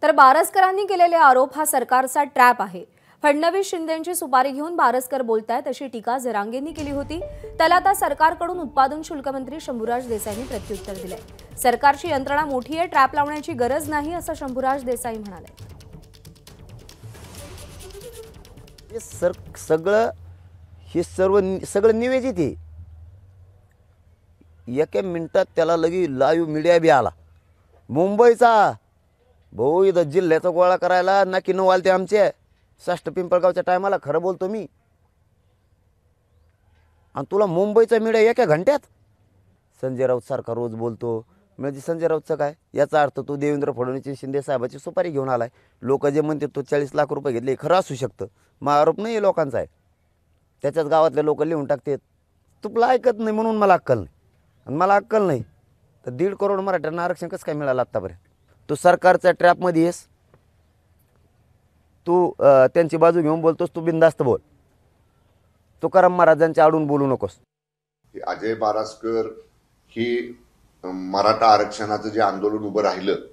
तर बारसकरांनी केलेले आरोप हा सरकारचा ट्रॅप आहे। फडणवीस शिंदेंची सुपारी घेऊन बारसकर बोलतायत अशी टीका जरांगेंनी केली होती। त्याला आता सरकारकडून उत्पादन शुल्क मंत्री शंभूराज देसाईंनी प्रत्युत्तर दिले। सरकारची यंत्रणा मोठी आहे, ट्रॅप लावण्याची गरज नाही असं शंभूराज देसाई म्हणाले। सगळं निवेदित आहे। एका मिनिटात त्याला लगी लाईव्ह मीडिया बी आला मुंबईचा। भाऊ इथं जिल्ह्याचा गोळा करायला नक्की न वालते आमचे साष्ट पिंपळगावच्या टायमाला। खरं बोलतो मी। आणि तुला मुंबईचा मीडिया एका घंट्यात। संजय राऊत सारखा रोज बोलतो, म्हणजे संजय राऊतचं काय याचा अर्थ तो देवेंद्र फडणवीस शिंदे साहेबाची सुपारी घेऊन आलाय। लोक जे म्हणते तो 40 लाख रुपये घेतले खरं असू शकतं, मग आरोप नाही लोकांचा आहे। त्याच्याच गावातले लोक लिहून टाकतात तुला ऐकत नाही म्हणून मला अक्कल नाही, आणि मला अक्कल नाही तर 1.5 करोड मराठ्यांना आरक्षण कसं काय मिळालं आतापर्यंत। तू सरकारच्या ट्रॅपमध्ये आहेस, तू त्यांची बाजू घेऊन बोलतोस, तू बिनधास्त बोल, तुकाराम महाराजांच्या आडून बोलू नकोस। अजय बारसकर ही मराठा आरक्षणाचं जे आंदोलन उभं राहिलं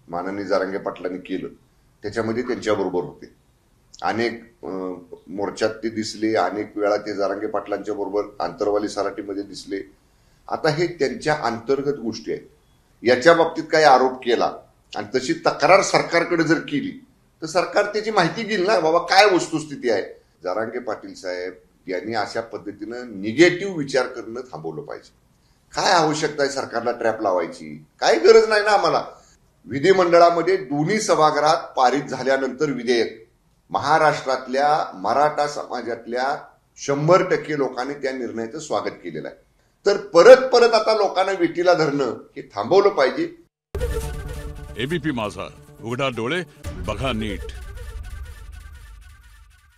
माननीय जरांगे पाटलांनी केलं त्याच्यामध्ये त्यांच्याबरोबर होते। अनेक मोर्चात ते दिसले, अनेक वेळा ते जरांगे पाटलांच्या बरोबर आंतरवाली सराटीमध्ये दिसले। आता हे त्यांच्या अंतर्गत गोष्टी आहेत। याच्या बाबतीत काही आरोप केला आणि तशी तक्रार सरकारकडे जर केली तर सरकार त्याची माहिती घेईल ना, बाबा काय वस्तुस्थिती आहे। जरांगे पाटील साहेब यांनी अशा पद्धतीनं निगेटिव्ह विचार करणं थांबवलं पाहिजे। काय आवश्यकता आहे सरकारला ट्रॅप लावायची? काही गरज नाही ना आम्हाला। विधिमंडळामध्ये दोन्ही सभागृहात पारित झाल्यानंतर विधेयक महाराष्ट्रातल्या मराठा समाजातल्या 100% लोकांनी त्या निर्णयाचं स्वागत केलेलं आहे। तर परत परत आता लोकांना वेटीला धरणं हे थांबवलं पाहिजे। एबीपी माझा, उघडा डोळे बघा नीट।